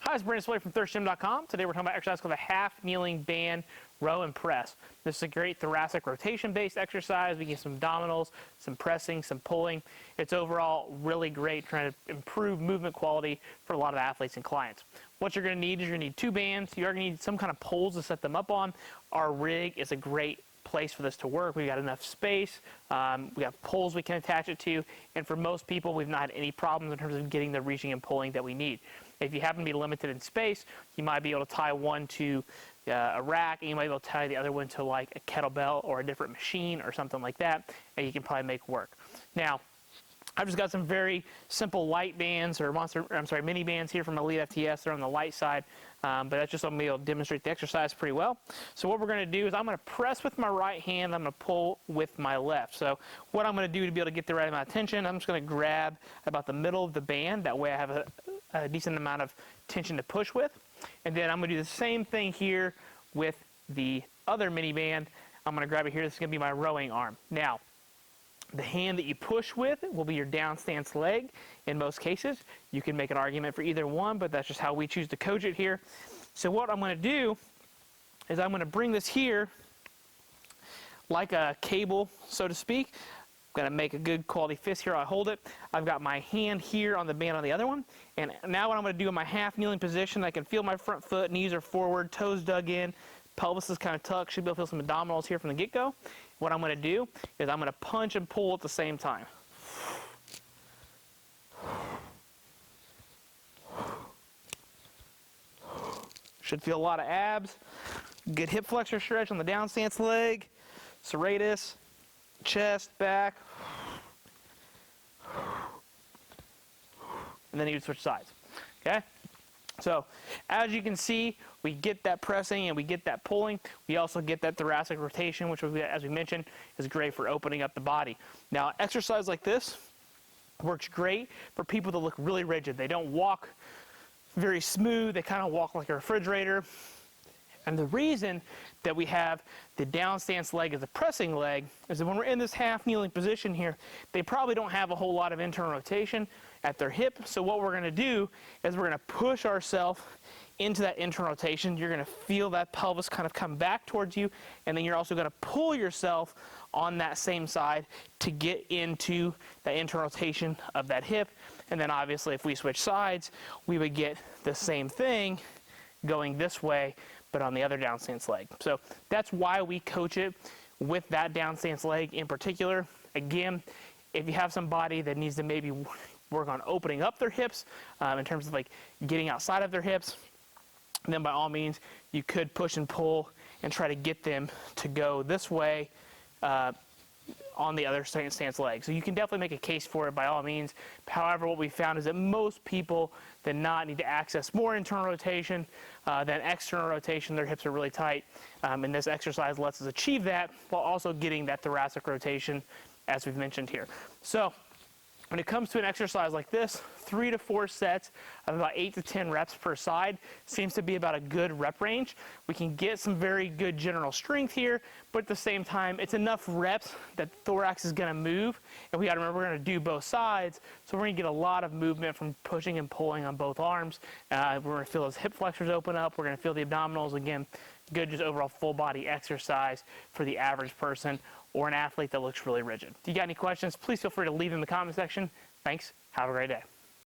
Hi, it's Brandon Slay from thirstgym.com. Today we're talking about exercise called a half kneeling band row and press. This is a great thoracic rotation based exercise. We get some abdominals, some pressing, some pulling. It's overall really great, trying to improve movement quality for a lot of athletes and clients. What you're going to need is you're going to need two bands. You're going to need some kind of poles to set them up on. Our rig is a great place for this to work. We've got enough space. We have poles we can attach it to, and for most people we've not had any problems in terms of getting the reaching and pulling that we need. If you happen to be limited in space, you might be able to tie one to a rack, and you might be able to tie the other one to like a kettlebell or a different machine or something like that, and you can probably make work. Now, I've just got some very simple light bands, or mini bands here from Elite FTS. They're on the light side, but that's just going to be able to demonstrate the exercise pretty well. So what we're going to do is I'm going to press with my right hand, I'm going to pull with my left. So what I'm going to do to be able to get the right amount of tension, I'm just going to grab about the middle of the band. That way I have a decent amount of tension to push with. And then I'm going to do the same thing here with the other mini band. I'm going to grab it here. This is going to be my rowing arm. Now, the hand that you push with will be your down stance leg in most cases. You can make an argument for either one, but that's just how we choose to coach it here. So what I'm going to do is I'm going to bring this here like a cable, so to speak. I'm going to make a good quality fist here. I hold it. I've got my hand here on the band on the other one. And now what I'm going to do in my half kneeling position, I can feel my front foot, knees are forward, toes dug in, pelvis is kind of tucked. Should be able to feel some abdominals here from the get-go. What I'm going to do is I'm going to punch and pull at the same time. Should feel a lot of abs. Good hip flexor stretch on the down stance leg, serratus, chest, back. And then you would switch sides. Okay? So, as you can see, we get that pressing and we get that pulling. We also get that thoracic rotation, which, as we mentioned, is great for opening up the body. Now, exercise like this works great for people that look really rigid. They don't walk very smooth. They kind of walk like a refrigerator. And the reason that we have the down stance leg as a pressing leg is that when we're in this half kneeling position here, they probably don't have a whole lot of internal rotation at their hip. So what we're going to do is we're going to push ourselves into that internal rotation. You're going to feel that pelvis kind of come back towards you, and then you're also going to pull yourself on that same side to get into the internal rotation of that hip. And then obviously if we switch sides, we would get the same thing going this way, but on the other down stance leg. So that's why we coach it with that down stance leg in particular. Again, if you have somebody that needs to maybe work on opening up their hips in terms of like getting outside of their hips, then by all means you could push and pull and try to get them to go this way on the other stance leg. So you can definitely make a case for it by all means. However, what we found is that most people that not need to access more internal rotation than external rotation. Their hips are really tight, and this exercise lets us achieve that while also getting that thoracic rotation as we've mentioned here. So when it comes to an exercise like this, 3 to 4 sets of about 8 to 10 reps per side seems to be about a good rep range. We can get some very good general strength here, but at the same time, it's enough reps that the thorax is going to move. And we got to remember we're going to do both sides, so we're going to get a lot of movement from pushing and pulling on both arms. We're going to feel those hip flexors open up. We're going to feel the abdominals. Again, good just overall full body exercise for the average person or an athlete that looks really rigid. If you got any questions, please feel free to leave them in the comment section. Thanks. Have a great day.